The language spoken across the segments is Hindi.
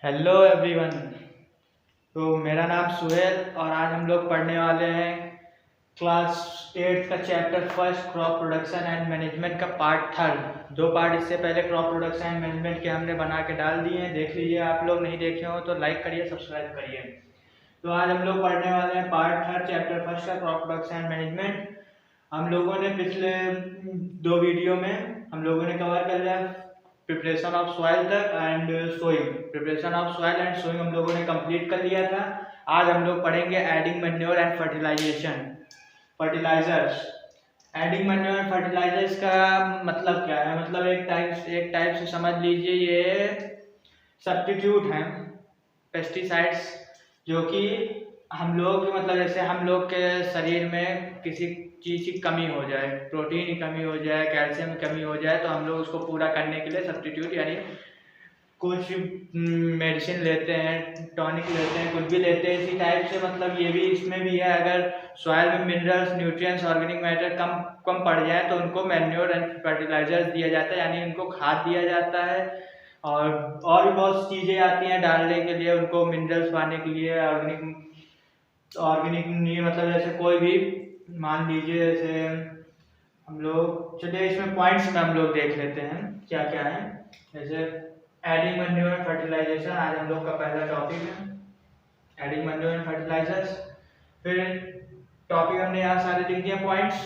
Hello everyone. तो मेरा नाम सुहेल और आज हम लोग पढ़ने वाले हैं क्लास 8 का chapter first crop production and management का पार्ट थर्ड। दो पार्ट इससे पहले क्रॉप प्रोडक्शन एंड मैनेजमेंट के हमने बना के डाल दिए हैं, देख लीजिए। आप लोग नहीं देखे हो तो लाइक करिए, सब्सक्राइब करिए। तो आज हम लोग पढ़ने वाले हैं पार्ट थर्ड चैप्टर फर्स्ट का क्रॉप प्रोडक्शन एंड मैनेजमेंट। हम लोगों ने पिछले दो वीडियो में हम लोगों ने कवर कर लिया प्रिपरेशन ऑफ सॉइल तक and sowing. Preparation of soil and sowing हम लोगों ने कंप्लीट कर लिया था। आज हम लोग पढ़ेंगे adding manure and fertilisers. Adding manure and fertilisers का मतलब क्या है? मतलब एक टाइप से समझ लीजिए ये सब्स्टिट्यूट हैं, पेस्टिसाइड्स, जो कि हम लोग मतलब जैसे हम लोग के शरीर में किसी चीज़ की कमी हो जाए, प्रोटीन की कमी हो जाए, कैल्शियम की कमी हो जाए, तो हम लोग उसको पूरा करने के लिए सब्स्टिट्यूट यानी कुछ मेडिसिन लेते हैं, टॉनिक लेते हैं, कुछ भी लेते हैं इसी टाइप से। मतलब ये भी इसमें भी है, अगर सॉइल में मिनरल्स, न्यूट्रिएंट्स, ऑर्गेनिक मैटर कम कम पड़ जाए तो उनको मैन्योर एंड फर्टिलाइजर्स दिया जाता है, यानी उनको खाद दिया जाता है। और भी बहुत चीज़ें आती हैं डालने के लिए, उनको मिनरल्स पाने के लिए। ऑर्गेनिक नहीं मतलब जैसे कोई भी मान लीजिए, जैसे हम लोग चलिए इसमें पॉइंट्स में हम लोग देख लेते हैं क्या क्या है। जैसे एडिंग मैन्योर एंड फर्टिलाइजेशन आज हम लोग का पहला टॉपिक है, एडिंग मैन्योर एंड फर्टिलाइजर्स। फिर टॉपिक हमने यहाँ सारे लिख दिए पॉइंट्स।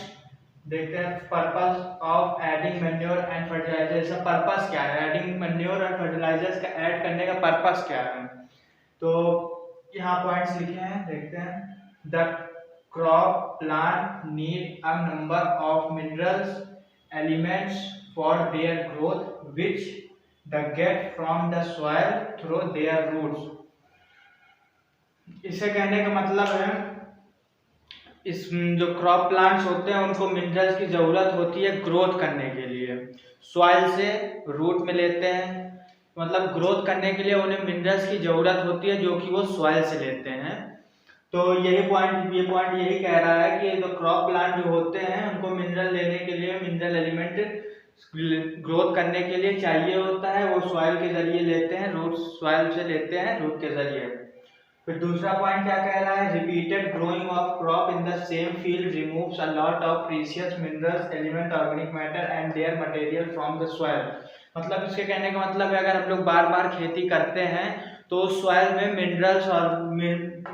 देखते हैं purpose of adding manure and fertilisers. Purpose क्या है एडिंग मैन्योर एंड फर्टिलाइजर्स का ऐड करने का? पर्पस क्या है? तो यहाँ पॉइंट्स लिखे हैं, देखते हैं। The crop plant need a number of minerals elements for their growth which the get from the soil through their roots. इसे कहने का मतलब है इस जो क्रॉप प्लांट्स होते हैं उनको मिनरल्स की जरूरत होती है ग्रोथ करने के लिए। सॉइल से रूट में लेते हैं, मतलब ग्रोथ करने के लिए उन्हें मिनरल्स की जरूरत होती है जो कि वो सॉइल से लेते हैं। तो ये पॉइंट यही कह रहा है कि जो क्रॉप प्लांट जो होते हैं उनको मिनरल लेने के लिए, मिनरल एलिमेंट ग्रोथ करने के लिए चाहिए होता है, वो सॉइल के जरिए लेते हैं, रूट सॉइल से लेते हैं, रूट के जरिए। फिर दूसरा पॉइंट क्या कह रहा है? Repeated growing of crop in the same field removes a lot of precious minerals, element, organic matter and their material from the soil. मतलब इसके कहने का मतलब है अगर हम लोग बार बार खेती करते हैं तो सॉइल में मिनरल्स और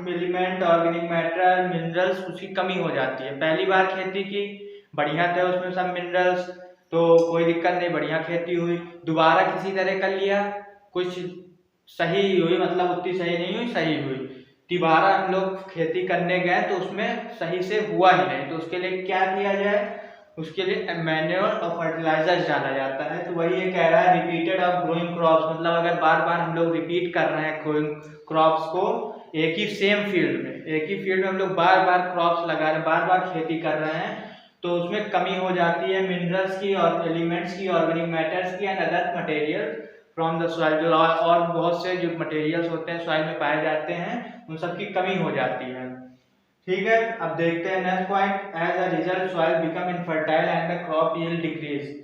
एलिमेंट, ऑर्गेनिक मैटर, मिनरल्स उसकी कमी हो जाती है। पहली बार खेती की, बढ़िया थे उसमें सब मिनरल्स, तो कोई दिक्कत नहीं, बढ़िया खेती हुई। दोबारा किसी तरह कर लिया, कुछ सही हुई, मतलब उतनी सही नहीं हुई, सही हुई। दोबारा हम लोग खेती करने गए तो उसमें सही से हुआ ही नहीं, तो उसके लिए क्या किया जाए? उसके लिए मैन्योर और फर्टिलाइजर्स डाला जाता है। तो वही ये कह रहा है रिपीटेड ऑफ ग्रोइंग क्रॉप्स, मतलब अगर बार बार हम लोग रिपीट कर रहे हैं ग्रोइंग क्रॉप्स को एक ही सेम फील्ड में, एक ही फील्ड में हम लोग बार बार क्रॉप्स लगा रहे हैं, बार बार खेती कर रहे हैं, तो उसमें कमी हो जाती है मिनरल्स की और एलिमेंट्स की, ऑर्गेनिक मैटर्स की and other material from the soil. जो और बहुत से जो मटेरियल्स होते हैं सॉइल में पाए जाते हैं उन सब की कमी हो जाती है। ठीक है, अब देखते हैं next point. As a result soil become infertile and the crop yield decrease.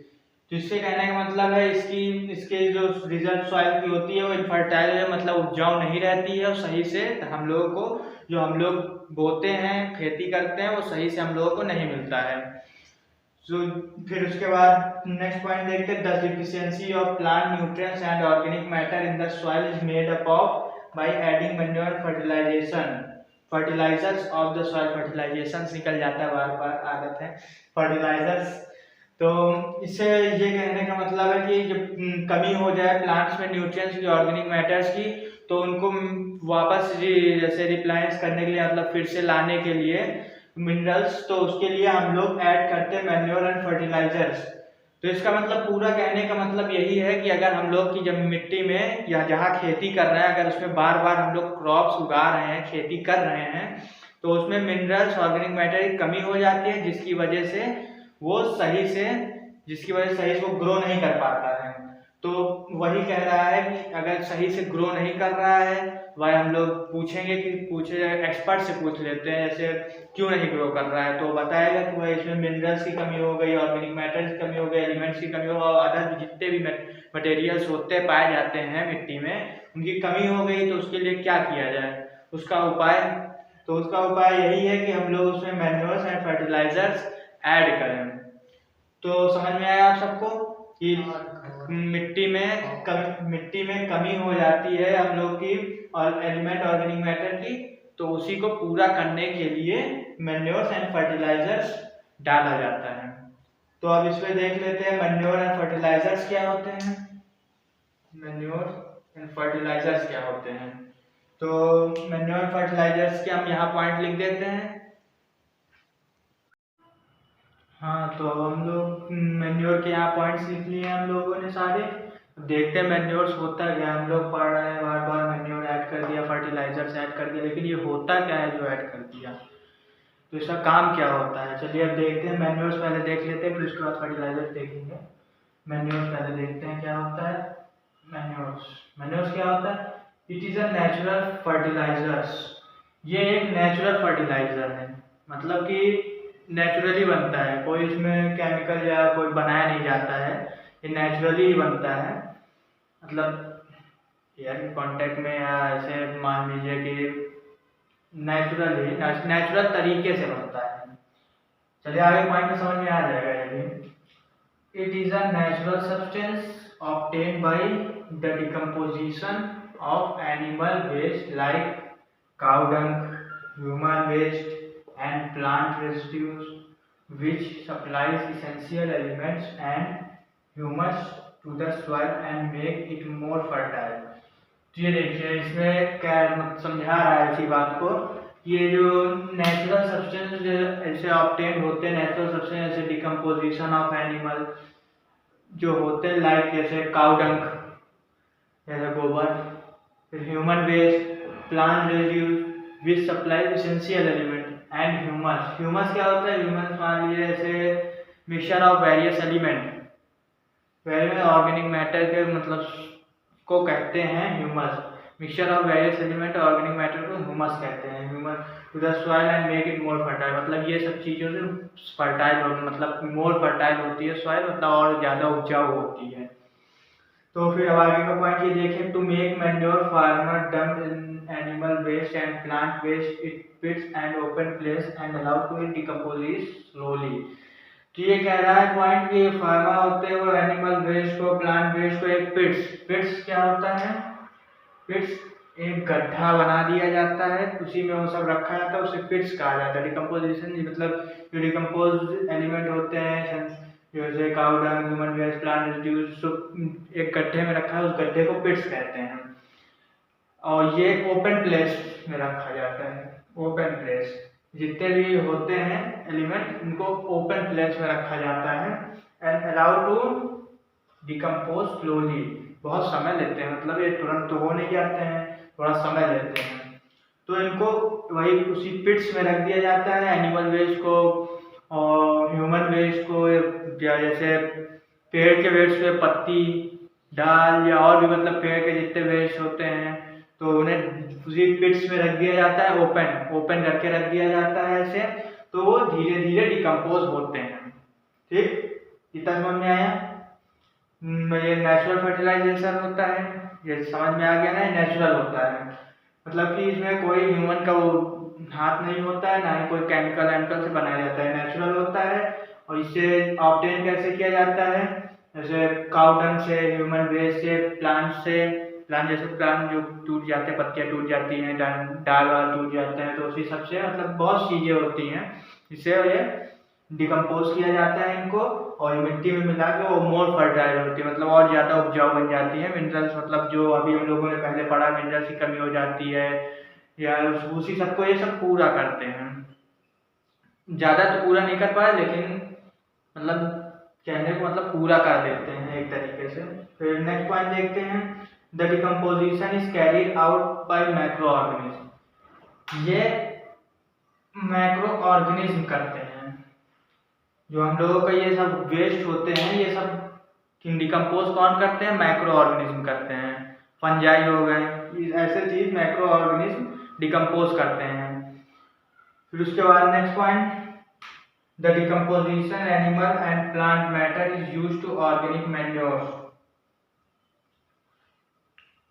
तो इससे कहने का मतलब है इसके जो रिजल्ट सॉइल की होती है वो इनफर्टाइल है, मतलब उपजाऊ नहीं रहती है और सही से हम लोगों को जो हम लोग बोते हैं, खेती करते हैं, वो सही से हम लोगों को नहीं मिलता है। तो फिर उसके बाद नेक्स्ट पॉइंट देखते हैं। The deficiency of plant nutrients and organic matter in the soil is made up of by adding manure fertilisers of the soil. Fertilisation निकल जाता है, बार बार आदत है, फर्टिलाइजर्स। तो इससे ये कहने का मतलब है कि जब कमी हो जाए प्लांट्स में न्यूट्रिएंट्स की, ऑर्गेनिक मैटर्स की, तो उनको वापस जैसे रिप्लायंस करने के लिए, मतलब फिर से लाने के लिए मिनरल्स, तो उसके लिए हम लोग ऐड करते हैं मैन्योर एंड फर्टिलाइजर्स। तो इसका मतलब पूरा कहने का मतलब यही है कि अगर हम लोग की जब मिट्टी में या जहाँ खेती कर रहे हैं, अगर उसमें बार बार हम लोग क्रॉप्स उगा रहे हैं, खेती कर रहे हैं, तो उसमें मिनरल्स, ऑर्गेनिक मैटर की कमी हो जाती है, जिसकी वजह से वो सही से वो ग्रो नहीं कर पाता है। तो वही कह रहा है कि अगर सही से ग्रो नहीं कर रहा है, वह हम लोग पूछेंगे कि एक्सपर्ट से पूछ लेते हैं जैसे क्यों नहीं ग्रो कर रहा है, तो बताएगा कि भाई इसमें मिनरल्स की कमी हो गई, ऑर्गेनिक मैटर्स की कमी हो गई, एलिमेंट्स की कमी हो, और अदर जितने भी मटेरियल्स होते पाए जाते हैं मिट्टी में उनकी कमी हो गई तो उसके लिए क्या किया जाए, उसका उपाय। तो उसका उपाय यही है कि हम लोग उसमें मैन्योर्स एंड फर्टिलाइजर्स ऐड करें। तो समझ में आया आप सबको कि मिट्टी में कमी हो जाती है हम लोग की और एलिमेंट ऑर्गेनिक मैटर की, तो उसी को पूरा करने के लिए मैन्योर्स एंड फर्टिलाइजर्स डाला जाता है। तो अब इसमें देख लेते हैं मैन्योर एंड फर्टिलाइजर्स क्या होते हैं। मैन्योर एंड फर्टिलाइजर्स क्या होते हैं, तो मैन्योर फर्टिलाइजर्स के हम यहाँ पॉइंट लिख देते हैं। हाँ, तो हम लोग मैन्योर के यहाँ पॉइंट्स लिख लिए हम लोगों ने सारे। देखते हैं मैन्योर्स होता क्या है। हम लोग पढ़ रहे हैं बार बार मैन्योर ऐड कर दिया, फर्टिलाइजर्स ऐड कर दिया, लेकिन ये होता क्या है जो ऐड कर दिया, तो इसका काम क्या होता है। चलिए अब देखते हैं। मैन्योर्स पहले देख लेते हैं, फिर उसके बाद फर्टिलाइजर्स देखेंगे। मैन्योर्स पहले देखते हैं क्या होता है। मैन्योर्स क्या होता है, it is a natural fertilisers. ये एक नेचुरल फर्टिलाइजर है, मतलब कि नेचुरली बनता है, कोई इसमें केमिकल या कोई बनाया नहीं जाता है, ये नेचुरली ही बनता है। मतलब एयर के कांटेक्ट में या ऐसे मान लीजिए कि नेचुरल तरीके से बनता है। चलिए आगे पॉइंट में समझ में आ जाएगा ये भी। It is a natural substance obtained by the decomposition of animal waste like cow dung, human waste, and plant residues, which supplies essential elements and humus to the soil and make it more fertile. तो ये देखिए इसमें क्या समझा रहा है इसी बात को। ये जो नेचुरल सब्सटेंस ऐसे ऑब्टेन होते हैं, नेचुरल सब्सटेंस जैसे डिकम्पोजिशन ऑफ एनिमल जो होते हैं, लाइक जैसे काउ डंग जैसे गोबर, फिर human waste, plant residues which supply essential element and humus. Humus क्या होता है, ह्यूमस मान लीजिए जैसे mixture of various element, various organic matter के मतलब को कहते हैं humus. Mixture of various element organic matter को ह्यूमस कहते हैं। Humus to the soil and make it more fertile, मतलब ये सब चीज़ों से फर्टाइल मतलब मोर फर्टाइल होती है सॉइल, मतलब और ज़्यादा उपजाऊ होती है। तो फिर अब आगे का पॉइंट ये देखें, to make manure farmer dump in animal waste and plant waste it pits and open place and allow to it decompose slowly. तो ये कह रहा है पॉइंट कि फार्मर होते हैं वो एनिमल वेस्ट को, प्लांट वेस्ट को एक पिट्स क्या होता है, पिट्स एक गड्ढा बना दिया जाता है, उसी में वो सब रखा जाता है, उसे पिट्स कहा जाता है। डिकम्पोजिशन मतलब जो डिकम्पोज एलिमेंट होते हैं जैसे cow dung, human waste, plant residues, सब एक गड्ढे में रखा है, उस गड्ढे को पिट्स कहते हैं। और ये ओपन प्लेस में रखा जाता है। ओपन प्लेस, जितने भी होते हैं एलिमेंट इनको ओपन प्लेस में रखा जाता है। And allow to decompose slowly, बहुत समय लेते हैं, मतलब ये तुरंत तो हो नहीं जाते हैं, थोड़ा समय लेते हैं। तो इनको वही उसी पिट्स में रख दिया जाता है, एनिमल वेस्ट को और ह्यूमन वेस्ट को, जैसे पेड़ के वेस्ट पे पत्ती डाल या और भी मतलब पेड़ के जितने वेस्ट होते हैं तो उन्हें उसी पिट्स में रख दिया जाता है, ओपन करके रख दिया जाता है ऐसे, तो वो धीरे धीरे डिकम्पोज होते हैं। ठीक, इतना समझ में आया। ये नेचुरल फर्टिलाइजेशन होता है, ये समझ में आ गया ना, नेचुरल होता है मतलब कि इसमें कोई ह्यूमन का वो हाथ नहीं होता है, ना ही कोई केमिकल से बनाया जाता है, नेचुरल होता है। और इसे ऑब्टेन कैसे किया जाता है, जैसे काउ डंग से, ह्यूमन वेस्ट से, प्लांट जैसे प्लांट जो टूट जाते हैं, पत्तियां टूट जाती हैं, डाल वाल टूट जाते हैं, तो उसी सबसे मतलब बहुत चीज़ें होती हैं जिससे ये डिकम्पोज किया जाता है इनको, और मिट्टी में मिला के वो मोर फर्टाइल होती है, मतलब और ज़्यादा उपजाऊ बन जाती है। मिनरल्स मतलब जो अभी हम लोगों ने पहले पढ़ा, मिनरल्स की कमी हो जाती है या उसी सबको ये सब पूरा करते हैं। ज़्यादा तो पूरा नहीं कर पाए, लेकिन मतलब कहने को मतलब पूरा कर देते हैं एक तरीके से। फिर नेक्स्ट पॉइंट देखते हैं, the decomposition is carried out by micro organism. ये माइक्रो ऑर्गेनिज्म करते हैं, जो हम लोगों का ये सब वेस्ट होते हैं ये सब डिकम्पोज कौन करते हैं, माइक्रो ऑर्गेनिज्म करते हैं। फंजाई हो गए, ऐसे चीज माइक्रो ऑर्गेनिज्म डिकम्पोज करते हैं। फिर उसके बाद next point, the decomposition animal and plant matter is used to organic manure.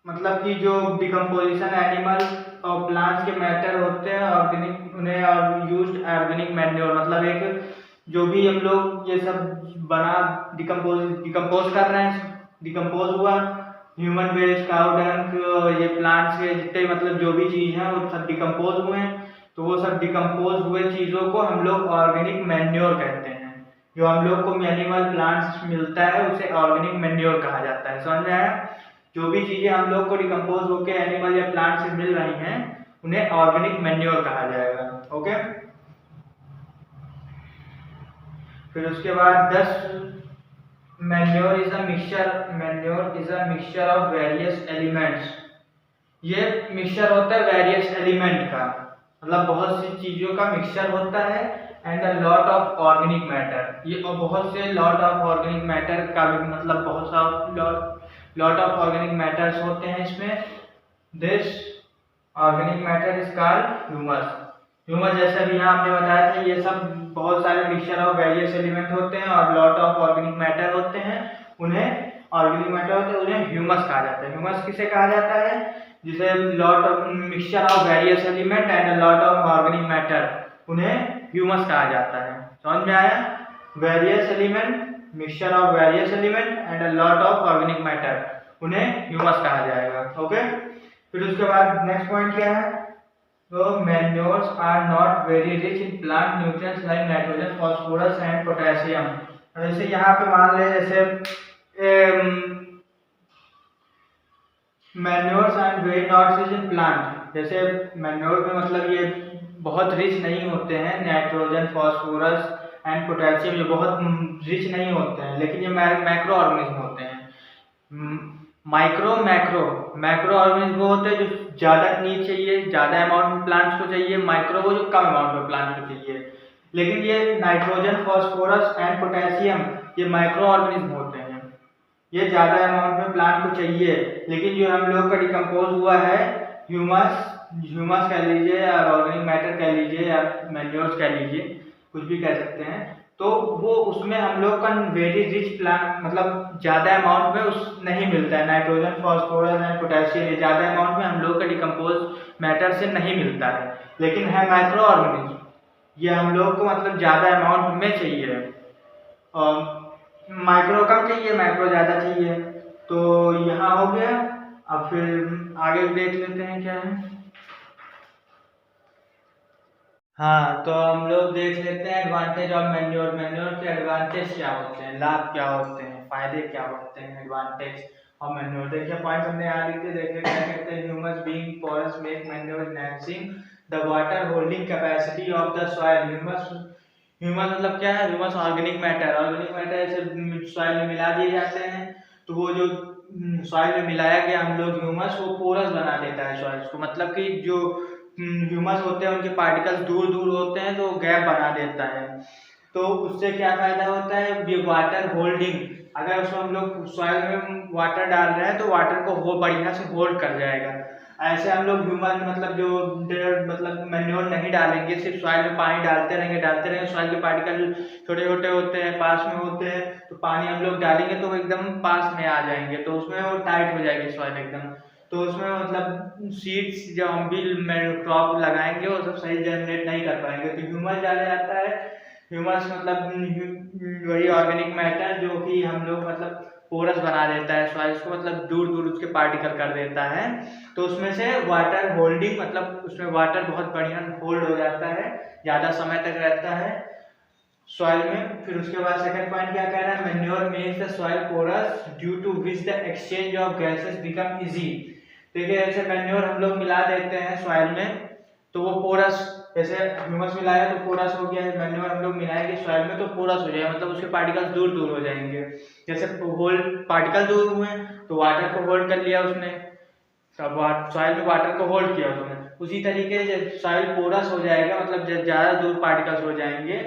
मतलब कि जो डिकम्पोजिशन एनिमल और प्लांट्स के मैटर होते हैं ऑर्गेनिक उन्हें और यूज्ड ऑर्गेनिक मैन्योर, मतलब एक जो भी हम लोग ये सब बना डिकम्पोज कर रहे हैं, डिकम्पोज हुआ ह्यूमन वेस्ट, काउ डंग, ये प्लांट्स के जितने मतलब जो भी चीज़ हैं वो सब डिकम्पोज हुए हैं, तो वो सब डिकम्पोज हुए चीज़ों को हम लोग ऑर्गेनिक मैन्योर कहते हैं। जो हम लोग को एनिमल प्लांट्स मिलता है उसे ऑर्गेनिक मैन्योर कहा जाता है। समझ में आया? जो भी चीजें हम लोग को डिकम्पोज होकर एनिमल या प्लांट से मिल रही हैं उन्हें ऑर्गेनिक मैन्योर कहा जाएगा। ओके, फिर उसके बाद 10 manure is a mixture of various elements. ये मिक्सचर होता है वेरियस एलिमेंट का, मतलब बहुत सी चीजों का मिक्सचर होता है, and a lot of organic matter. ये बहुत से लॉट ऑफ ऑर्गेनिक मैटर का भी मतलब बहुत सा लॉट ऑफ ऑर्गेनिक मैटर्स होते हैं इसमें। This organic matter is called humus. Humus जैसे अभी यहाँ आपने बताया था, ये सब बहुत सारे मिक्सचर ऑफ वेरियस एलिमेंट होते हैं और लॉट ऑफ ऑर्गेनिक मैटर होते हैं, उन्हें ऑर्गेनिक मैटर होते हैं उन्हें ह्यूमस कहा जाता है। ह्यूमस किसे कहा जाता है? जिसे lot of mixture of various element and lot of organic matter, उन्हें ह्यूमस कहा जाता है। समझ में आया? Various element, mixture of various element and a lot of organic matter, उन्हें ह्यूमस कहा जाएगा। ओके, फिर उसके बाद नेक्स्ट पॉइंट क्या है? तो manures are not very rich in plant nutrients like nitrogen, phosphorus and potassium. जैसे यहाँ पे मान ले जैसे manures are very not rich in plant, जैसे मैन्योर में मतलब ये बहुत रिच नहीं होते हैं, नाइट्रोजन, फास्फोरस एंड पोटेशियम ये बहुत रिच नहीं होते हैं, लेकिन ये मैक्रो ऑर्गेनिज्म होते हैं। माइक्रो मैक्रो मैक्रो ऑर्गेनिज्म वो होते हैं जो ज़्यादा नीड चाहिए, ज़्यादा अमाउंट में प्लांट्स को चाहिए, माइक्रो वो जो कम अमाउंट में प्लांट्स को चाहिए। लेकिन ये नाइट्रोजन, फास्फोरस एंड पोटेशियम ये माइक्रो ऑर्गेनिज्म होते हैं, ये ज़्यादा अमाउंट में प्लांट को चाहिए। लेकिन जो हम लोग का डिकम्पोज हुआ है ह्यूमस कह लीजिए या ऑर्गेनिक मैटर कह लीजिए या मैन्योर्स कह लीजिए, कुछ भी कह सकते हैं, तो वो उसमें हम लोग का वेरी रिच प्लांट मतलब ज़्यादा अमाउंट में उस नहीं मिलता है। नाइट्रोजन, फास्फोरस एंड पोटेशियम ये ज़्यादा अमाउंट में हम लोग का डिकम्पोज मैटर से नहीं मिलता है, लेकिन है माइक्रो ऑर्गेनिज्म, ये हम लोग को मतलब ज़्यादा अमाउंट में चाहिए। और माइक्रो कम चाहिए, माइक्रो ज़्यादा चाहिए। तो यहाँ हो गया। अब फिर आगे देख लेते हैं क्या है। हाँ, तो हम लोग देख लेते हैं एडवांटेज ऑफ मैन्योर। मैन्योर के एडवांटेज क्या होते हैं, लाभ क्या होते हैं, फायदे क्या होते हैं, एडवांटेज ऑफ मैन्योर। देखिए पॉइंट हमने यहाँ लिख के देखे क्या कहते हैं। Humus being porous make manure enhancing the water holding capacity of the soil. Humus मतलब क्या है? ह्यूमस ऑर्गेनिक मैटर ऐसे सॉइल में मिला दिए जाते हैं, तो वो जो सॉइल में मिलाया गया हम लोग ह्यूमस वो पोरस बना देता है सॉइल को, मतलब कि जो ह्यूमस होते हैं उनके पार्टिकल्स दूर दूर होते हैं तो गैप बना देता है। तो उससे क्या फायदा होता है? ये वाटर होल्डिंग, अगर उसमें हम लोग सॉइल में वाटर डाल रहे हैं तो वाटर को वो बढ़िया से होल्ड कर जाएगा। ऐसे हम लोग ह्यूमन मतलब जो मतलब मैन्योर नहीं डालेंगे, सिर्फ सॉइल में पानी डालते रहेंगे, सॉइल के पार्टिकल छोटे छोटे होते हैं, पास में होते हैं, तो पानी हम लोग डालेंगे तो वो एकदम पास में आ जाएंगे, तो उसमें वो टाइट हो जाएगी सॉइल एकदम। तो उसमें मतलब सीड्स जब हम भी क्रॉप लगाएंगे वो सब सही जनरेट नहीं कर पाएंगे। तो ह्यूमस डाला जाता है। ह्यूमस मतलब वही ऑर्गेनिक मैटर जो कि हम लोग मतलब पोरस बना देता है सॉइल्स को, मतलब दूर दूर उसके पार्टिकल कर देता है, तो उसमें से वाटर होल्डिंग मतलब उसमें वाटर बहुत बढ़िया होल्ड हो जाता है, ज़्यादा समय तक रहता है सॉइल में। फिर उसके बाद सेकंड पॉइंट क्या कह रहा है? Manure makes the soil porous due to which the exchange of gases become easy. देखिए ऐसे मैन्योर हम लोग मिला देते हैं सॉइल में तो वो पोरस, जैसे ह्यूमस मिलाया तो पोरस हो गया, मैन्योर हम लोग मिलाएंगे सॉइल में तो पोरस हो जाएगा, मतलब उसके पार्टिकल्स दूर दूर हो जाएंगे। जैसे होल्ड पार्टिकल दूर हुए तो वाटर को होल्ड कर लिया उसने, सब सॉइल में वाटर को होल्ड किया उसने, उसी तरीके से सॉइल पोरस हो जाएगा, मतलब ज़्यादा दूर पार्टिकल्स हो जाएंगे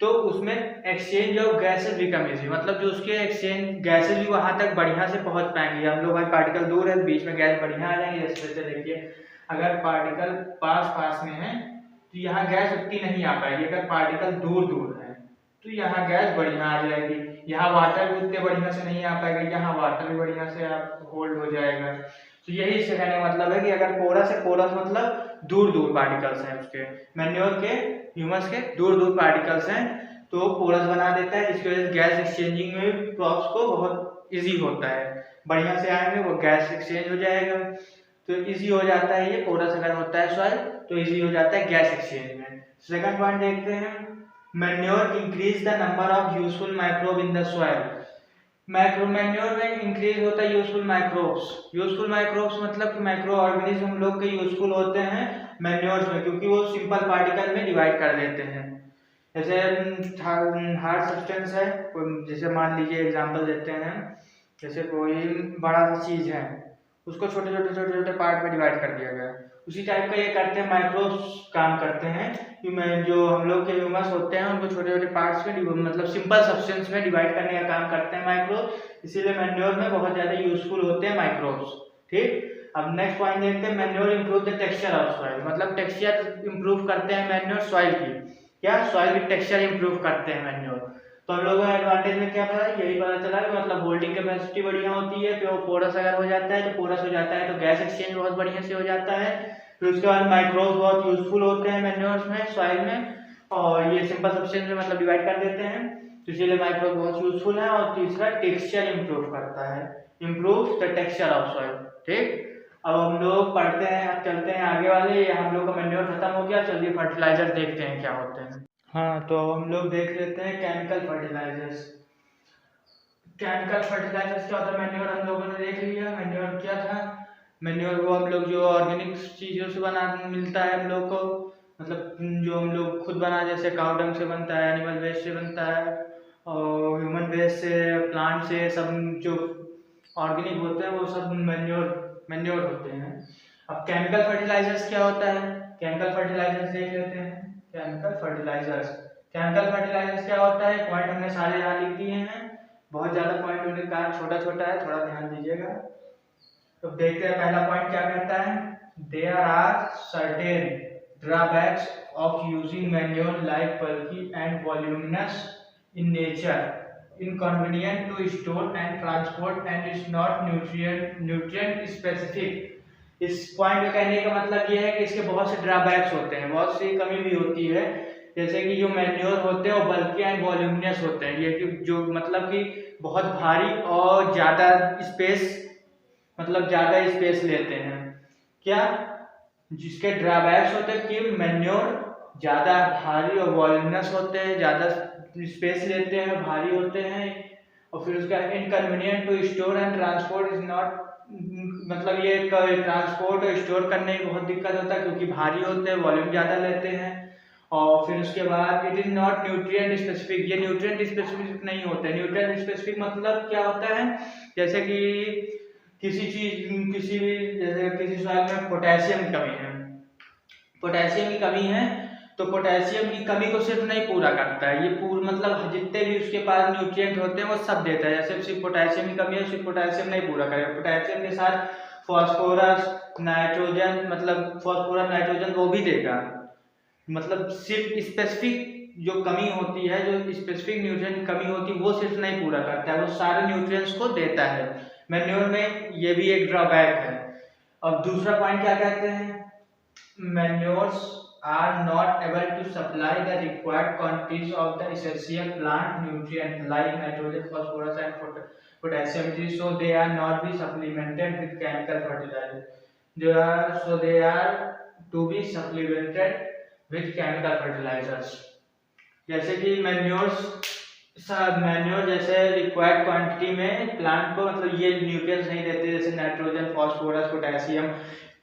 तो उसमें exchange of gases become easy, मतलब जो उसके एक्सचेंज गैसेस भी वहां तक बढ़िया से पहुंच पाएंगे। हम लोग भाई पार्टिकल दूर है, बीच में गैस बढ़िया आ जाएंगे। जैसे देखिए अगर पार्टिकल पास पास में है तो यहाँ गैस उतनी नहीं आ पाएगी, अगर पार्टिकल दूर दूर है तो यहाँ गैस बढ़िया आ जाएगी। यहाँ वाटर भी उतने बढ़िया से नहीं आ पाएगा, यहाँ वाटर भी बढ़िया से आप होल्ड हो जाएगा। तो यही इससे कहने का मतलब है कि अगर पोरस है, पोरस मतलब दूर दूर पार्टिकल्स हैं उसके, मैन्योर के, ह्यूमस के दूर दूर पार्टिकल्स हैं, तो पोरस बना देता है, जिसकी वजह से गैस एक्सचेंजिंग में क्रॉप्स को बहुत इजी होता है, बढ़िया से आएंगे, वो गैस एक्सचेंज हो जाएगा, तो इजी हो जाता है ये पोरस अगर होता है सॉइल, तो इजी हो जाता है गैस एक्सचेंज में। सेकंड पॉइंट देखते हैं, manure increase the number of useful microbe in the soil. Manure में इंक्रीज होता है यूजफुल माइक्रोब्स। यूजफुल माइक्रोब्स मतलब कि माइक्रो ऑर्गेनिज्म हम लोग के यूजफुल होते हैं मैन्योर्स में, क्योंकि वो सिंपल पार्टिकल में डिवाइड कर देते हैं। जैसे हार्ड सब्सटेंस है, जैसे मान लीजिए एग्जांपल देते हैं, जैसे कोई बड़ा सा चीज है, उसको छोटे छोटे छोटे छोटे पार्ट में डिवाइड कर दिया गया, उसी टाइप का ये करते हैं माइक्रोब्स, काम करते हैं कि जो हम लोग के ह्यूमस होते हैं उनको छोटे छोटे पार्ट्स में मतलब सिंपल सब्सटेंस में डिवाइड करने का काम करते हैं माइक्रोब, इसीलिए मैन्योर में बहुत ज्यादा यूजफुल होते हैं माइक्रोब्स। ठीक, अब नेक्स्ट पॉइंट देखते हैं, manure improve the texture of soil, मतलब टेक्सचर इंप्रूव करते हैं मैन्योर सॉइल की, क्या सॉइल की टेक्सचर इंप्रूव करते हैं मैन्योर। तो हम लोगों को एडवांटेज में क्या पता है, यही पता चला कि मतलब होल्डिंग कैपेसिटी बढ़िया होती है, फिर वो पोरस अगर हो जाता है तो पोरस हो जाता है तो गैस एक्सचेंज बहुत बढ़िया से हो जाता है, फिर उसके बाद माइक्रोब्स बहुत यूजफुल होते हैं मैन्योर्स में, सॉइल में, और ये सिंपल सब्सटेंस में मतलब डिवाइड कर देते हैं, तो इसीलिए माइक्रोब बहुत यूजफुल है। और तीसरा टेक्सचर इंप्रूव करता है, improve the texture of soil. ठीक, अब हम लोग पढ़ते हैं, अब चलते हैं आगे वाले, हम लोग का मैन्योर खत्म हो गया, चलिए फर्टिलाइजर देखते हैं क्या होते हैं। हाँ, तो हम लोग देख लेते हैं केमिकल फर्टिलाइजर्स। केमिकल फर्टिलाइजर्स क्या होता है, मैन्योर हम लोगों ने देख लिया, मैन्योर क्या था, मैन्योर वो हम लोग जो ऑर्गेनिक चीज़ों से बना मिलता है हम लोग को, मतलब जो हम लोग खुद बना, जैसे काउ डंग से बनता है, एनिमल वेस्ट से बनता है, और ह्यूमन वेस्ट से, प्लांट से, सब जो ऑर्गेनिक होते हैं वो सब मैन्योर होते हैं। अब केमिकल फर्टिलाइजर्स क्या होता है, केमिकल फर्टिलाइजर्स देख लेते हैं। केमिकल फर्टिलाइजर्स क्या होता है, पॉइंट हमने सारे यहाँ लिख दिए हैं, बहुत ज्यादा पॉइंट होने का छोटा छोटा है, थोड़ा ध्यान दीजिएगा। तो देखते हैं पहला पॉइंट क्या कहता है, there are certain drawbacks of using manure like bulky and voluminous in nature, inconvenient to store and transport and is not nutrient specific। इस पॉइंट में कहने का मतलब ये है कि इसके बहुत से ड्रॉबैक्स होते हैं, बहुत सी कमी भी होती है, जैसे कि जो मैन्योर होते हैं वो बल्की एंड वॉल्यूमिनस होते हैं, ये कि जो मतलब कि बहुत भारी और ज्यादा स्पेस, मतलब ज्यादा स्पेस लेते हैं, क्या, जिसके ड्रॉबैक्स होते हैं कि मैन्योर ज्यादा भारी और वॉल्यूमिनस होते हैं, ज्यादा स्पेस लेते हैं, भारी होते हैं, और फिर उसका inconvenient to store and transport is not, मतलब ये ट्रांसपोर्ट और स्टोर करने में बहुत दिक्कत होता है क्योंकि भारी होते हैं, वॉल्यूम ज़्यादा लेते हैं। और फिर उसके बाद it is not nutrient specific, ये न्यूट्रिएंट स्पेसिफिक नहीं होते। न्यूट्रिएंट स्पेसिफिक मतलब क्या होता है, जैसे कि किसी चीज, किसी भी, जैसे किसी सॉइल में पोटेशियम की कमी है, पोटेशियम की कमी है, तो पोटेशियम की कमी को सिर्फ नहीं पूरा करता है, ये पूरा मतलब जितने भी उसके पास न्यूट्रिएंट होते हैं वो सब देता है। जैसे सिर्फ पोटेशियम की कमी है, सिर्फ पोटेशियम नहीं पूरा करेगा, पोटेशियम के साथ फास्फोरस, नाइट्रोजन, मतलब फास्फोरस नाइट्रोजन वो भी देगा। मतलब सिर्फ स्पेसिफिक जो कमी होती है, जो स्पेसिफिक न्यूट्रिएंट की कमी होती है वो सिर्फ नहीं पूरा करता है, वो सारे न्यूट्रिएंट्स को देता है। मैन्योर में ये भी एक ड्रॉबैक है। अब दूसरा पॉइंट क्या कहते हैं, manures are not able to supply the required quantities of the essential plant nutrient like nitrogen, phosphorus and potassium, so they are not be supplemented with chemical fertilizer, so they are to be supplemented with chemical fertilizers। जैसे कि मैन्योर जैसे रिक्वायर्ड क्वांटिटी में प्लांट को मतलब ये न्यूट्रिएंट्स नहीं देते, जैसे नाइट्रोजन, फास्फोरस, पोटेशियम,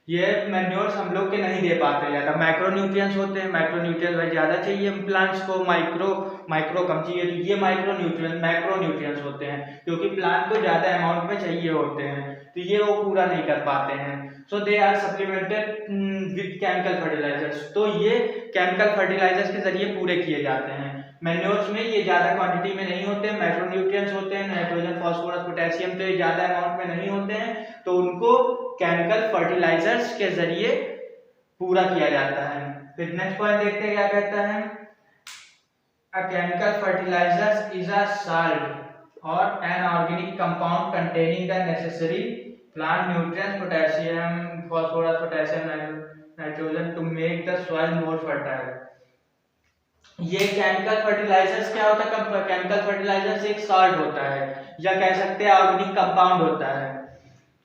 ये मैन्योर्स हम लोग के नहीं दे पाते ज़्यादा। माइक्रो न्यूट्रिएंट्स होते हैं, माइक्रो न्यूट्रिएंट्स भाई ज़्यादा चाहिए प्लांट्स को, माइक्रो कम चाहिए, तो ये मैक्रो न्यूट्रिएंट्स होते हैं क्योंकि प्लांट को ज़्यादा अमाउंट में चाहिए होते हैं, तो ये वो पूरा नहीं कर पाते हैं। So they are supplemented with chemical fertilizers, तो ये केमिकल फर्टिलाइजर्स के जरिए पूरे किए जाते हैं। मैन्योर्स में ये ज़्यादा क्वांटिटी में नहीं होते, मैक्रो न्यूट्रिएंट्स होते हैं, नाइट्रोजन, फास्फोरस, पोटेशियम, तो ये ज़्यादा अमाउंट में नहीं होते हैं, तो उनको केमिकल फर्टिलाइजर्स के जरिए पूरा किया जाता है। फिर नेक्स्ट पॉइंट देखते हैं क्या कहता है, a chemical fertilizers is a salt और an organic compound containing the necessary plant nutrients, potassium, phosphorus, potassium, nitrogen to make the soil more fertile. ये केमिकल फर्टिलाइजर्स क्या होता है? केमिकल फर्टिलाइजर्स एक सॉल्ट होता है या कह सकते हैं ऑर्गेनिक कंपाउंड होता है,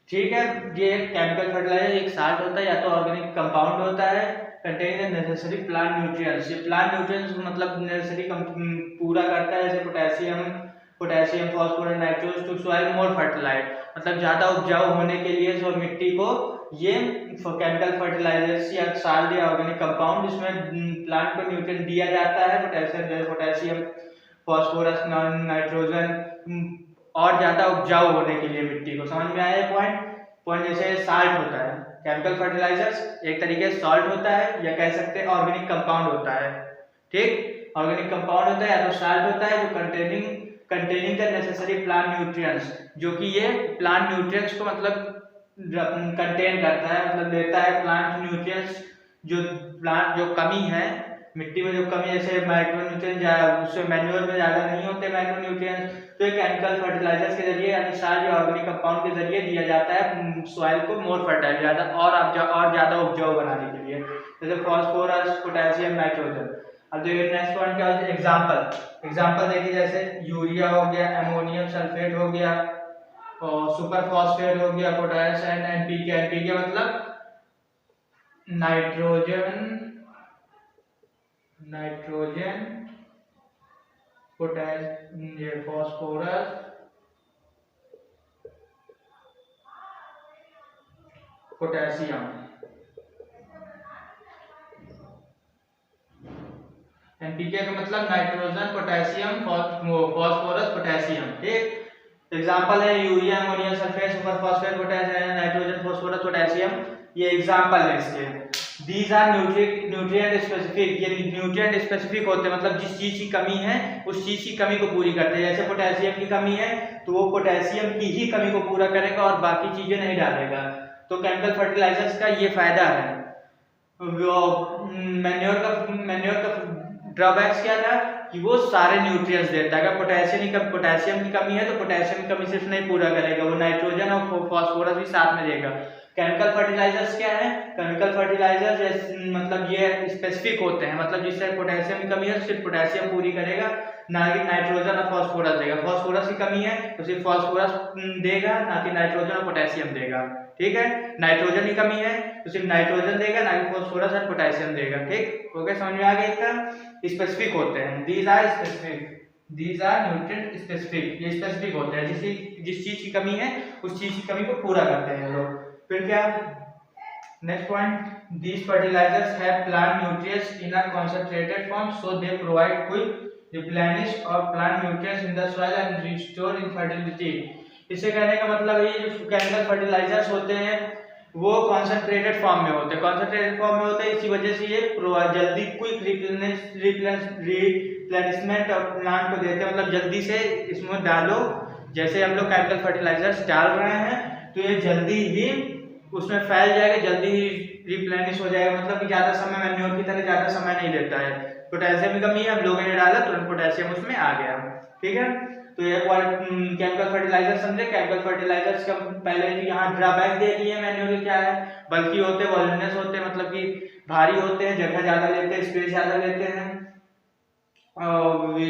ठीक है। ये केमिकल फर्टिलाइजर एक सॉल्ट होता है या तो ऑर्गेनिक कंपाउंड होता है containing the necessary plant nutrients. ये प्लांट न्यूट्रिएंट्स मतलब नेसेसरी पूरा करता है, जैसे potassium phosphorus nitrogen to soil more fertilize, मतलब ज्यादा उपजाऊ होने के लिए जो मिट्टी को ये केमिकल फर्टिलाइजर्स या सॉल्ट या ऑर्गेनिक कंपाउंड जिसमें प्लांट को न्यूट्रिएंट दिया जाता है, पोटेशियम फास्फोरस नाइट्रोजन और ज्यादा उपजाऊ होने के लिए मिट्टी को। समझ में आया पॉइंट जैसे सॉल्ट होता है, केमिकल फर्टिलाइजर्स एक तरीके से सॉल्ट होता है या कह सकते हैं ऑर्गेनिक कंपाउंड होता है, ठीक। ऑर्गेनिक कंपाउंड होता है या तो सॉल्ट होता है जो containing the necessary plant nutrients, जो कि ये प्लांट न्यूट्रिएंट्स को मतलब कंटेन करता है, मतलब लेता है प्लांट न्यूट्रिएंट्स जो कमी है मिट्टी में, जो कमी जैसे माइक्रोन्यूट्रिएंट उससे मैन्योर में ज्यादा नहीं होते माइक्रोन्यूट्रिएंट्स, तो ये केमिकल फर्टिलाइजर्स के जरिए यानी सार या ऑर्गेनिक कंपाउंड के जरिए दिया जाता है सॉइल को मोर फर्टाइल ज्यादा और ज्यादा उपजाऊ बनाने के लिए, जैसे फास्फोरस पोटेशियम नाइट्रोजन। अब देखिए नेक्स्ट पॉइंट क्या है, एग्जांपल देखिए जैसे यूरिया हो गया, अमोनियम सल्फेट हो गया और सुपर फॉस्फेट हो गया, पोटाश एंड एनपीके मतलब नाइट्रोजन ये फॉस्फोरस पोटेशियम, एनपीके का मतलब नाइट्रोजन पोटेशियम फॉस्फोरस पोटेशियम, ठीक। एग्जांपल है urea ammonium sulphate super phosphate potassium nitrogen phosphorus potassium, ये एग्जांपल है इसके। These are न्यूट्रिएंट स्पेसिफिक, ये न्यूट्रिएंट स्पेसिफिक होते हैं, मतलब जिस चीज की कमी है उस चीज की कमी को पूरी करते हैं। जैसे पोटेशियम की कमी है तो वो पोटेशियम की ही कमी को पूरा करेगा और बाकी चीजें नहीं डालेगा। तो केमिकल फर्टिलाइजर्स का ये फायदा है। मैन्योर का ड्रॉबैक्स क्या था कि वो सारे न्यूट्रिएंट्स देता है। अगर पोटेशियम की कमी है तो पोटेशियम की कमी सिर्फ नहीं पूरा करेगा, वो नाइट्रोजन और फास्फोरस भी साथ में देगा। केमिकल फर्टिलाइजर्स क्या है? केमिकल फर्टिलाइजर्स मतलब ये स्पेसिफिक होते हैं, मतलब जिससे पोटेशियम की कमी है सिर्फ पोटेशियम पूरी करेगा, ना कि नाइट्रोजन और फास्फोरस देगा। फास्फोरस की कमी है तो सिर्फ फास्फोरस देगा, ना कि नाइट्रोजन और पोटेशियम देगा, ठीक है। नाइट्रोजन की कमी है तो सिर्फ नाइट्रोजन देगा, ना कि फास्फोरस और पोटेशियम देगा, ठीक। ओके, समझ में आ गया? इसका स्पेसिफिक होते हैं, दीज आर न्यूट्रिएंट स्पेसिफिक, ये स्पेसिफिक होते हैं, जिस चीज की कमी है उस चीज की कमी को पूरा करते हैं लोग। फिर क्या next point, these fertilizers have plant nutrients in a concentrated form so they provide quick replenish of plant nutrients in the soil and restore fertility। इसे कहने का मतलब ये जो केमिकल फर्टिलाइजर्स होते हैं वो कॉन्सेंट्रेटेड फॉर्म में होते हैं, इसी वजह से ये जल्दी क्विक रिप्लेनिशमेंट ऑफ प्लांट को देते हैं, मतलब जल्दी से इसमें डालो। जैसे हम लोग केमिकल फर्टिलाइजर्स डाल रहे हैं तो ये जल्दी ही उसमें फैल जाएगा, जल्दी ही रिप्लेनिश हो जाएगा, मतलब कि ज्यादा समय मैन्योर की तरह ज्यादा समय नहीं लेता है। पोटेशियम की कमी है, हम लोगों ने डाला तुरंत पोटेशियम उसमें आ गया, ठीक है। तो ये केमिकल फर्टिलाइजर समझे। केमिकल फर्टिलाइजर्स का पहले यहाँ ड्रॉबैक दे दिए मैन्योर के क्या है, बल्कि होते हैं, वॉल्यूमिनस होते हैं, मतलब कि भारी होते हैं, जगह ज्यादा लेते हैं, स्पेस ज्यादा लेते हैं,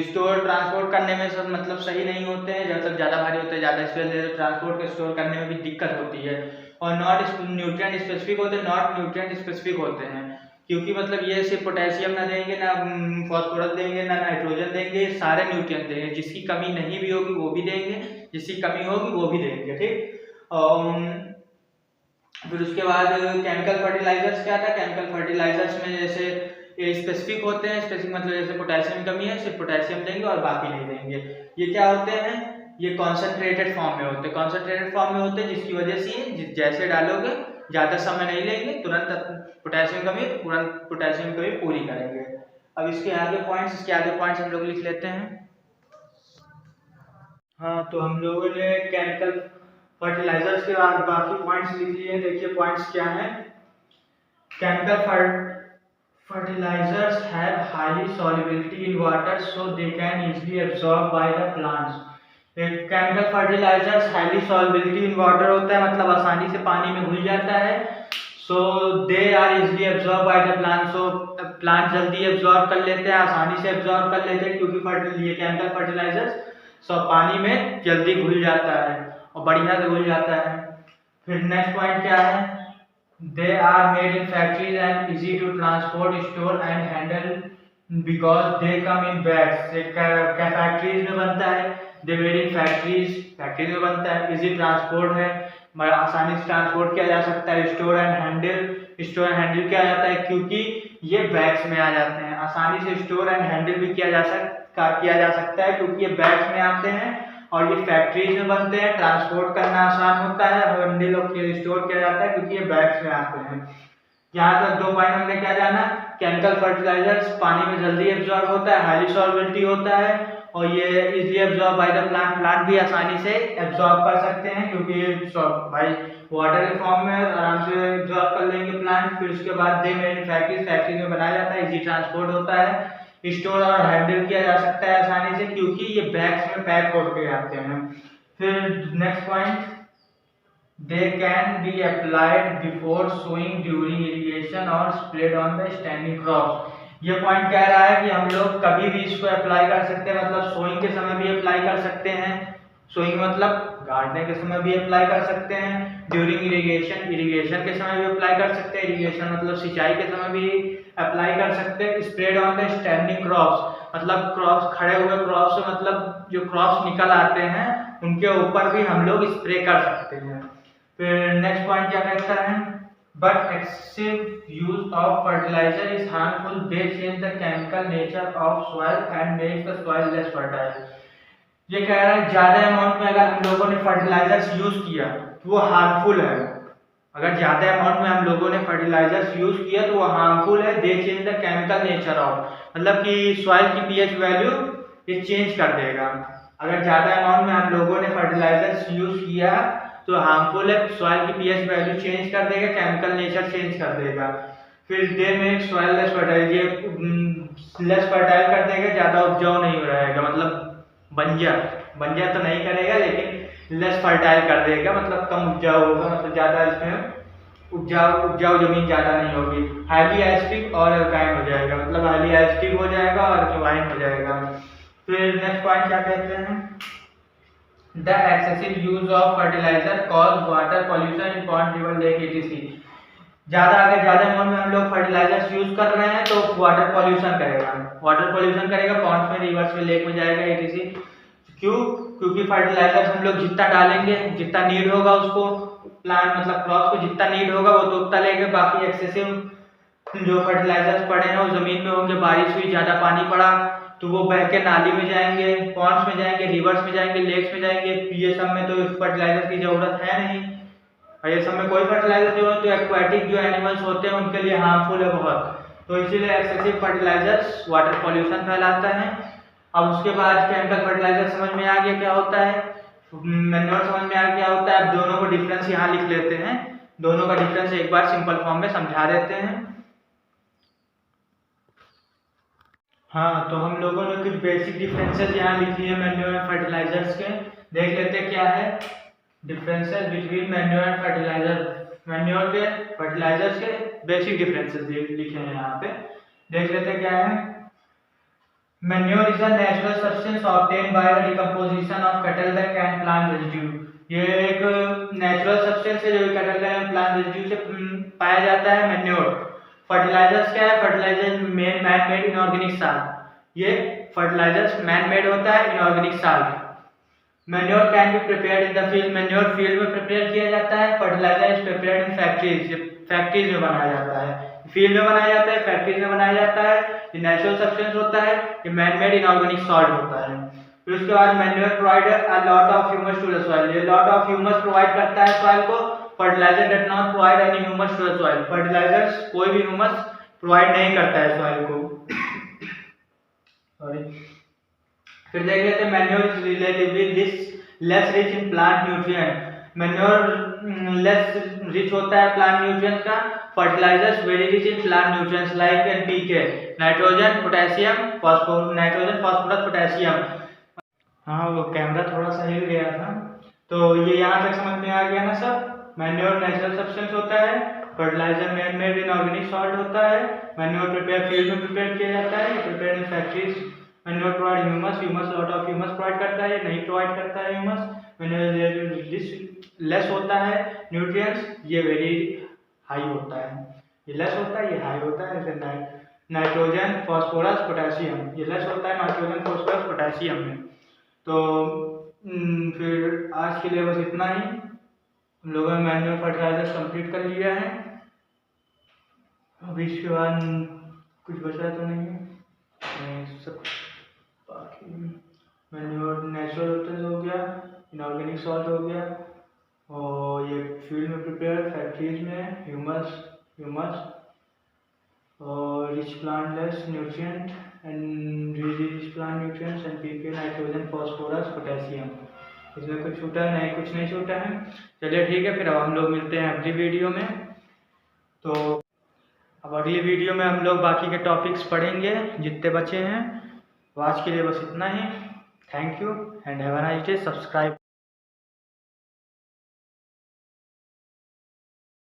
स्टोर ट्रांसपोर्ट करने में सब मतलब सही नहीं होते हैं, जब तक ज्यादा भारी होते हैं ज्यादा स्पेस लेते हैं, ट्रांसपोर्ट के स्टोर करने में भी दिक्कत होती है। और नॉट न्यूट्रिएंट स्पेसिफिक होते हैं, नॉट न्यूट्रिएंट स्पेसिफिक होते हैं क्योंकि मतलब ये सिर्फ पोटेशियम ना देंगे, ना फास्फोरस देंगे, ना नाइट्रोजन देंगे, सारे न्यूट्रिएंट देंगे। जिसकी कमी नहीं भी होगी वो भी देंगे, जिसकी कमी होगी वो भी देंगे, ठीक। फिर उसके बाद केमिकल फर्टिलाइजर्स क्या था, केमिकल फर्टिलाइजर्स में जैसे ये स्पेसिफिक होते हैं, स्पेसिफिक मतलब जैसे पोटेशियम की कमी है सिर्फ पोटेशियम देंगे और बाकी नहीं देंगे। ये क्या होते हैं, ये कॉन्सेंट्रेटेड फॉर्म में होते हैं, जिसकी वजह से जैसे डालोगे ज्यादा समय नहीं लेंगे, तुरंत पोटेशियम कमी पूरी करेंगे। अब इसके आगे पॉइंट्स हम लोग लिख लेते हैं। हाँ, तो हम लोगों ने केमिकल फर्टिलाइजर्स के बाद बाकी पॉइंट्स लिख लिए। देखिए पॉइंट्स क्या हैं। Chemical fertilizers have highly solubility in water so they can easily absorbed by the plants। एक chemical fertilizers highly solubility in water होता है, मतलब आसानी से पानी में घुल जाता है। So they are easily absorb by the plant, so plant जल्दी एब्जॉर्ब कर लेते हैं, आसानी से एब्जॉर्ब कर लेते हैं क्योंकि ये केमिकल फर्टिलाइजर्स सब पानी में जल्दी घुल जाता है और बढ़िया से घुल जाता है। फिर नेक्स्ट पॉइंट क्या है, they are made in factories and easy to transport, store and handle because they come in bags. Factories में बनता है, दे मेड इन फैक्ट्रीज में बनता है, इजी ट्रांसपोर्ट है, आसानी से ट्रांसपोर्ट किया जा सकता है। स्टोर एंड हैंडल किया जाता है क्योंकि ये बैग्स में आ जाते हैं, आसानी से स्टोर एंड हैंडल भी किया जा सकता है क्योंकि ये बैग्स में आते हैं और ये फैक्ट्रीज में बनते हैं, ट्रांसपोर्ट करना आसान होता है, हैंडल और स्टोर किया जाता है क्योंकि ये बैग्स में आते हैं। यहाँ तक 2 पॉइंट हमने क्या जाना, केमिकल फर्टिलाइजर्स पानी में जल्दी एब्जॉर्ब होता है, हाईली सॉल्युबिलिटी होता है और ये easily absorb by the plant भी आसानी से एब्जॉर्ब कर सकते हैं क्योंकि भाई वाटर के फॉर्म में आराम से एब्जॉर्ब कर लेंगे प्लांट। फिर उसके बाद दे मेड फैक्ट्री में बनाया जाता है, इजी ट्रांसपोर्ट होता है, स्टोर और हैंडल किया जा सकता है आसानी से क्योंकि ये बैग्स में पैक होके आते हैं। फिर next point, they can be applied before sowing, during irrigation और spread on the standing crops। ये पॉइंट कह रहा है कि हम लोग कभी भी इसको अप्लाई कर सकते हैं, मतलब सोइंग के समय भी अप्लाई कर सकते हैं, सोइंग मतलब गाड़ने के समय भी अप्लाई कर सकते हैं, ड्यूरिंग इरिगेशन के समय भी अप्लाई कर सकते हैं, इरिगेशन मतलब सिंचाई के समय भी अप्लाई कर सकते हैं। Spread on the standing crops मतलब क्रॉप्स, खड़े हुए क्रॉप्स से मतलब जो क्रॉप्स निकल आते हैं उनके ऊपर भी हम लोग स्प्रे कर सकते हैं। फिर नेक्स्ट पॉइंट क्या कहता है, but excessive use of fertilizer is harmful, they change the chemical nature of soil and make the soil less fertile. ये कह रहा है ज्यादा अमाउंट में अगर हम लोगों ने फर्टिलाइजर्स यूज किया तो वो हार्मफुल है, अगर ज्यादा अमाउंट में हम लोगों ने फर्टिलाइजर्स यूज किया तो वो हार्मफुल है। दे change the chemical nature of मतलब कि सॉइल की पीएच वैल्यू ये चेंज कर देगा। अगर ज्यादा अमाउंट में हम लोगों ने फर्टिलाइजर्स यूज किया तो हार्मफुल है, सॉइल की पीएच वैल्यू चेंज कर देगा, केमिकल नेचर चेंज कर देगा। फिर they make soil less fertile, ये लेस फर्टाइल कर देगा, ज्यादा उपजाऊ नहीं रहेगा, मतलब बंजर तो नहीं करेगा लेकिन लेस फर्टाइल कर देगा, मतलब कम उपजाऊ होगा, मतलब ज्यादा इसमें उपजाऊ जमीन ज्यादा नहीं होगी। हाईली एसिडिक और अल्काइन हो जाएगा, मतलब हाईली एसिडिक हो जाएगा और अल्काइन हो जाएगा। फिर नेक्स्ट पॉइंट क्या कहते हैं, The excessive use of fertilizer cause water pollution in pond, river, lake etc। अगर ज्यादा अमाउंट में हम लोग फर्टिलाइजर्स यूज कर रहे हैं तो वाटर पॉल्यूशन करेगा, पॉन्ड्स में, रिवर्स में, लेक में जाएगा etc। क्यों? क्योंकि फर्टिलाइजर्स हम लोग जितना डालेंगे, जितना नीड होगा उसको प्लांट मतलब क्रॉप को जितना नीड होगा वो तो उतना लेंगे, बाकी एक्सेसिव जो फर्टिलाइजर्स पड़े हैं वो जमीन में होंगे, बारिश हुई, ज्यादा पानी पड़ा तो वो बह के नाली में जाएंगे, पॉन्ड्स में जाएंगे, रिवर्स में जाएंगे, लेक्स में जाएंगे। ये सब में तो फर्टिलाइजर की जरूरत है नहीं, और ये सब में कोई फर्टिलाइजर की जरूरत, तो एक्वाटिक जो एनिमल्स होते हैं उनके लिए हार्मफुल है बहुत, तो इसीलिए एक्सेसिव फर्टिलाइजर्स वाटर पॉल्यूशन फैलाता है। अब उसके बाद केमिकल फर्टिलाइजर समझ में आ गया क्या होता है, मैन्योर समझ में आ गया क्या होता है। अब दोनों को डिफरेंस यहाँ लिख लेते हैं, दोनों का डिफरेंस एक बार सिंपल फॉर्म में समझा देते हैं। हाँ, तो हम लोगों ने कुछ बेसिक डिफरेंसेस यहाँ लिख लिए मैन्योर एंड फर्टिलाइजर्स के, देख लेते हैं क्या है differences between manure and fertilizer. Manure के फर्टिलाइजर्स के बेसिक डिफरेंसेस लिखे हैं यहाँ पे, देख लेते हैं क्या है। Manure is a natural substance obtained by the decomposition of cattle dung and plant residue. ये एक नेचुरल सब्सटेंस है जो cattle dung and plant residue से पाया जाता है। मैन्योर फर्टिलाइजर्स क्या है, fertilizer man made inorganic salt, ये फर्टिलाइजर्स मैन मेड होता है inorganic salt. Manure can be prepared in the field, manure field में प्रिपेयर किया जाता है। Fertilizer is prepared in factories में बनाया जाता है, फील्ड में बनाया जाता है, फैक्ट्रीज में बनाया जाता है। ये नेचुरल सब्सटेंस होता है, ये मैन मेड इनऑर्गेनिक सॉल्ट होता है। फिर उसके बाद manure provide a lot of humus to the soil, ये लॉट ऑफ ह्यूमस प्रोवाइड करता है सॉइल को। Fertilizer does not provide any humus to the soil, fertilizers कोई भी ह्यूमस प्रोवाइड नहीं करता है सॉइल को। सॉरी। फिर देख लेते हैं manure is relatively less rich in plant nutrient, manure less rich होता है प्लांट न्यूट्रिएंट्स का। Fertilizers very rich in plant nutrients like NPK, nitrogen, potassium, phosphorus, potassium. हाँ वो कैमरा थोड़ा सा हिल गया था। तो ये यहाँ तक समझ में आ गया ना सब। मैन्योर नेचुरल सब्सटेंस होता है, fertilizer man made inorganic salt होता है, मैन्योर प्रिपेयर फील्ड में प्रिपेयर किया जाता है, prepare in factories. Manure provide humus, humus lot of humus provide करता है, नहीं प्रोवाइड करता है ह्यूमस। मैन्योर लेस होता है न्यूट्रिएंट्स, ये वेरी हाई होता है। ये लेस होता है, ये हाई होता है। जैसे नाइट्रोजन, फास्फोरस, पोटेशियम, ये लेस होता है नाइट्रोजन, फास्फोरस, पोटेशियम में। तो फिर आज के लिए बस इतना ही। हम लोगों ने मैन्युअल फर्टिलाइजर्स कंप्लीट कर लिया है। अभी इसके बाद कुछ बचा तो नहीं है, सब बाकी मैन्योर नेचुरल सब्सटेंस हो गया, इनऑर्गेनिक सॉल्ट हो गया, और ये फील्ड में प्रिपेयर फैक्ट्रीज में ह्यूमस और rich plant less nutrient and rich plant nutrients and PK nitrogen, phosphorus, potassium. इसमें कुछ छूटा नहीं, कुछ नहीं छूटा है। चलिए ठीक है, फिर अब हम लोग मिलते हैं अगली वीडियो में। तो अब अगली वीडियो में हम लोग बाकी के टॉपिक्स पढ़ेंगे जितने बचे हैं। तो आज के लिए बस इतना ही। Thank you and have a nice day. Subscribe